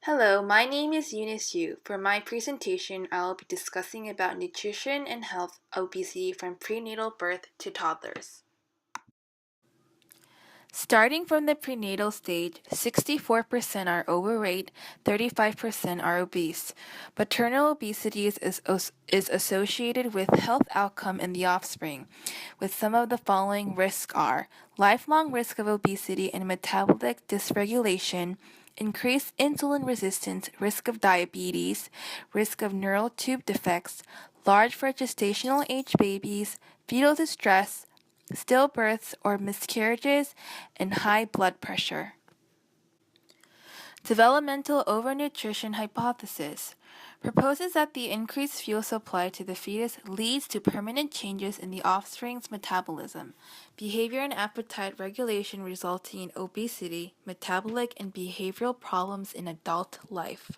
Hello, my name is Eunice Yu. For my presentation, I will be discussing about nutrition and health obesity from prenatal birth to toddlers. Starting from the prenatal stage, 64% are overweight, 35% are obese. Maternal obesity is associated with health outcome in the offspring, with some of the following risks are lifelong risk of obesity and metabolic dysregulation, increased insulin resistance, risk of diabetes, risk of neural tube defects, large for gestational age babies, fetal distress, stillbirths or miscarriages, and high blood pressure. Developmental overnutrition hypothesis proposes that the increased fuel supply to the fetus leads to permanent changes in the offspring's metabolism, behavior and appetite regulation resulting in obesity, metabolic and behavioral problems in adult life.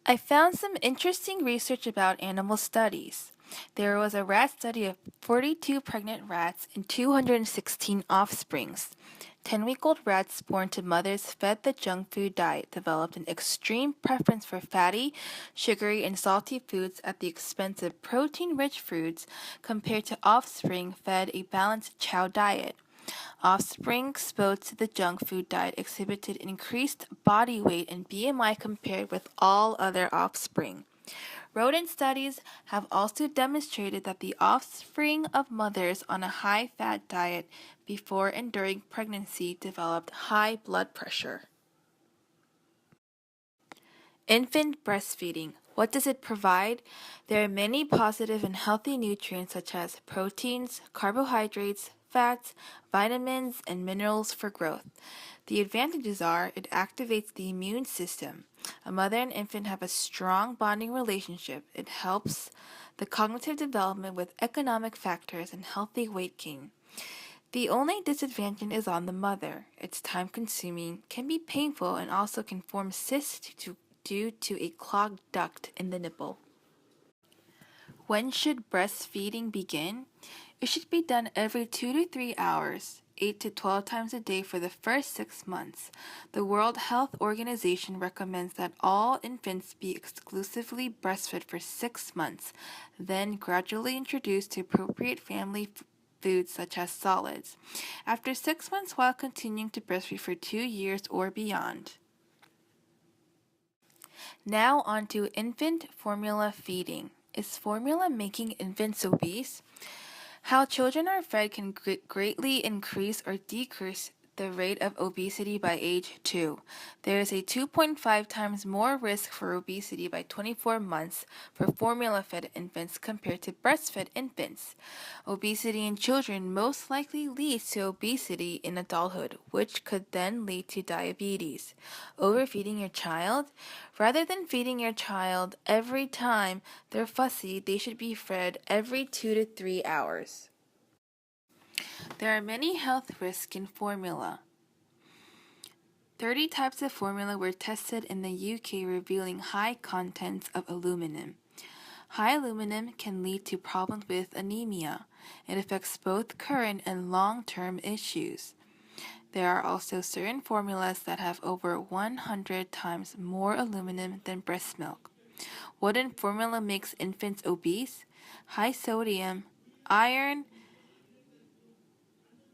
I found some interesting research about animal studies. There was a rat study of 42 pregnant rats and 216 offsprings. 10-week-old rats born to mothers fed the junk food diet developed an extreme preference for fatty, sugary, and salty foods at the expense of protein-rich foods compared to offspring fed a balanced chow diet. Offspring exposed to the junk food diet exhibited increased body weight and BMI compared with all other offspring. Rodent studies have also demonstrated that the offspring of mothers on a high-fat diet before and during pregnancy developed high blood pressure. Infant breastfeeding. What does it provide? There are many positive and healthy nutrients such as proteins, carbohydrates, fats, vitamins, and minerals for growth. The advantages are it activates the immune system. A mother and infant have a strong bonding relationship. It helps the cognitive development with economic factors and healthy weight gain. The only disadvantage is on the mother. It's time-consuming, can be painful, and also can form cysts due to a clogged duct in the nipple. When should breastfeeding begin? It should be done every 2 to 3 hours, 8 to 12 times a day for the first 6 months. The World Health Organization recommends that all infants be exclusively breastfed for 6 months, then gradually introduced to appropriate family foods such as solids. After 6 months while continuing to breastfeed for 2 years or beyond. Now on to infant formula feeding. Is formula making infants obese? How children are fed can greatly increase or decrease the rate of obesity by age 2. There is a 2.5 times more risk for obesity by 24 months for formula-fed infants compared to breastfed infants. Obesity in children most likely leads to obesity in adulthood, which could then lead to diabetes. Overfeeding your child? Rather than feeding your child every time they're fussy, they should be fed every 2 to 3 hours. There are many health risks in formula. 30 types of formula were tested in the UK revealing high contents of aluminum. High aluminum can lead to problems with anemia. It affects both current and long-term issues. There are also certain formulas that have over 100 times more aluminum than breast milk. What in formula makes infants obese? High sodium, iron,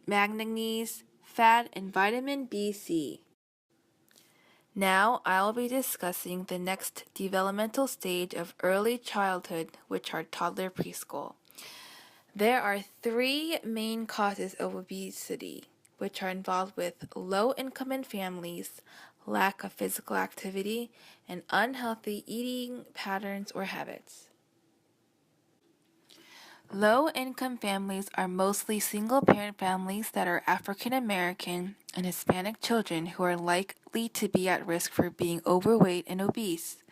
manganese, fat, and vitamin B-C. Now I'll be discussing the next developmental stage of early childhood, which are toddler preschool. There are 3 main causes of obesity, which are involved with low-income in families, lack of physical activity, and unhealthy eating patterns or habits. Low-income families are mostly single-parent families that are African American and Hispanic children who are likely to be at risk for being overweight and obese.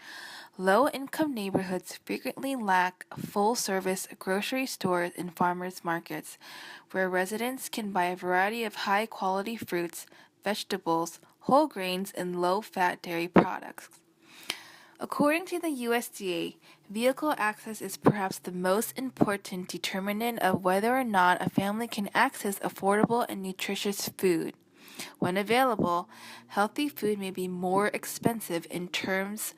Low-income neighborhoods frequently lack full-service grocery stores and farmers markets, where residents can buy a variety of high-quality fruits, vegetables, whole grains, and low-fat dairy products. According to the USDA, vehicle access is perhaps the most important determinant of whether or not a family can access affordable and nutritious food. When available, healthy food may be more expensive in terms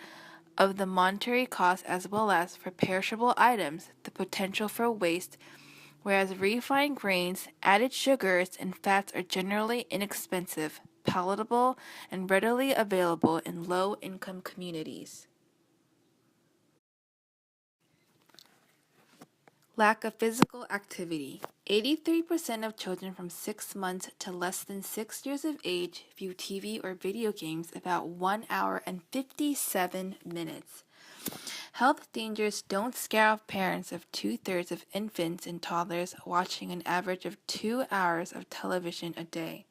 of the monetary cost as well as for perishable items, the potential for waste, whereas refined grains, added sugars, and fats are generally inexpensive, palatable, and readily available in low-income communities. Lack of physical activity. 83% of children from 6 months to less than 6 years of age view TV or video games about 1 hour and 57 minutes. Health dangers don't scare off parents of 2/3 of infants and toddlers watching an average of 2 hours of television a day.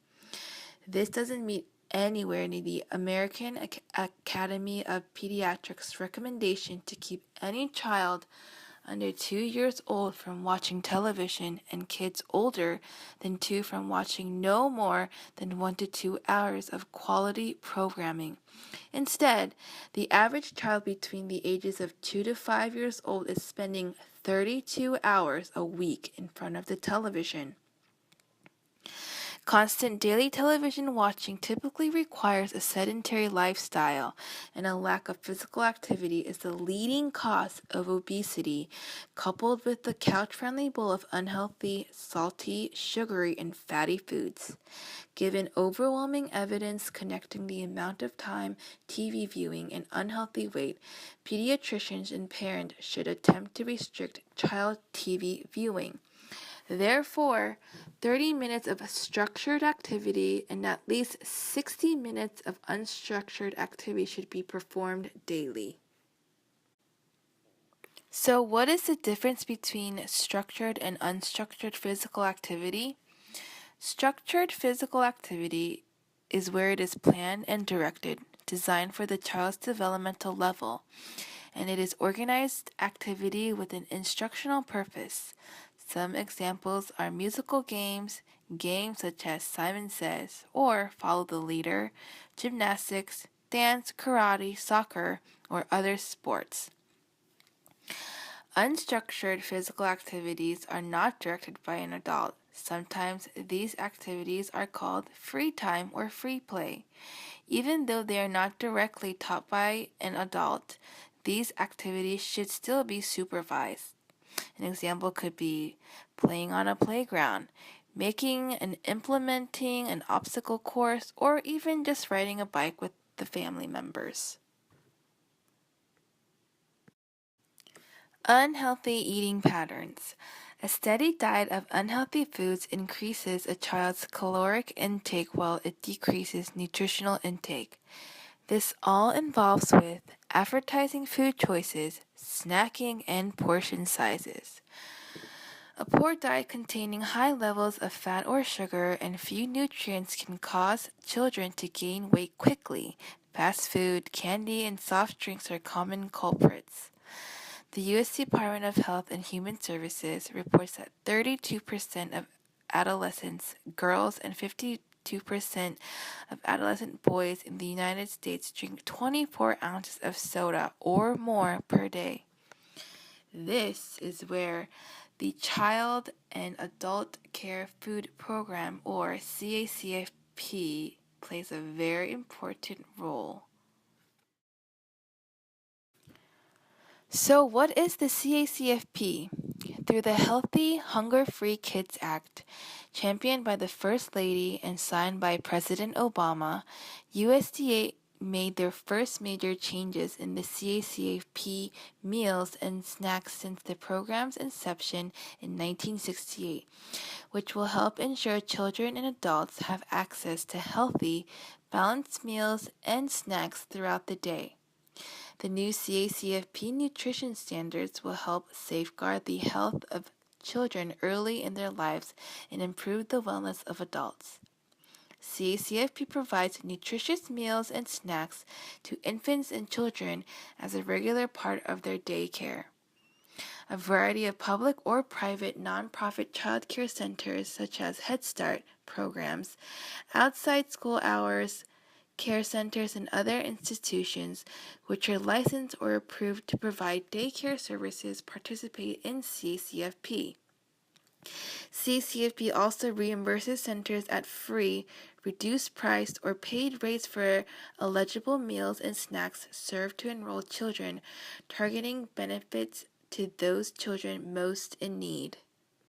This doesn't meet anywhere near the American Academy of Pediatrics recommendation to keep any child under 2 years old from watching television and kids older than 2 from watching no more than 1 to 2 hours of quality programming. Instead, the average child between the ages of 2 to 5 years old is spending 32 hours a week in front of the television. Constant daily television watching typically requires a sedentary lifestyle, and a lack of physical activity is the leading cause of obesity, coupled with the couch-friendly bowl of unhealthy, salty, sugary, and fatty foods. Given overwhelming evidence connecting the amount of time TV viewing and unhealthy weight, pediatricians and parents should attempt to restrict child TV viewing. Therefore, 30 minutes of structured activity and at least 60 minutes of unstructured activity should be performed daily. So, what is the difference between structured and unstructured physical activity? Structured physical activity is where it is planned and directed, designed for the child's developmental level, and it is organized activity with an instructional purpose. Some examples are musical games, games such as Simon Says or Follow the Leader, gymnastics, dance, karate, soccer, or other sports. Unstructured physical activities are not directed by an adult. Sometimes these activities are called free time or free play. Even though they are not directly taught by an adult, these activities should still be supervised. An example could be playing on a playground, making and implementing an obstacle course, or even just riding a bike with the family members. Unhealthy eating patterns. A steady diet of unhealthy foods increases a child's caloric intake while it decreases nutritional intake. This all involves with advertising food choices, snacking, and portion sizes. A poor diet containing high levels of fat or sugar and few nutrients can cause children to gain weight quickly. Fast food, candy, and soft drinks are common culprits. The U.S. Department of Health and Human Services reports that 32% of adolescents, girls, and 52% of adolescent boys in the United States drink 24 ounces of soda or more per day. This is where the Child and Adult Care Food Program, or CACFP, plays a very important role. So, what is the CACFP? Through the Healthy, Hunger-Free Kids Act, championed by the First Lady and signed by President Obama, USDA made their first major changes in the CACFP meals and snacks since the program's inception in 1968, which will help ensure children and adults have access to healthy, balanced meals and snacks throughout the day. The new CACFP nutrition standards will help safeguard the health of children early in their lives and improve the wellness of adults. CACFP provides nutritious meals and snacks to infants and children as a regular part of their day care. A variety of public or private nonprofit child care centers such as Head Start programs, outside school hours, care centers, and other institutions which are licensed or approved to provide daycare services participate in CACFP. CCFP also reimburses centers at free, reduced priced, or paid rates for eligible meals and snacks served to enrolled children, targeting benefits to those children most in need.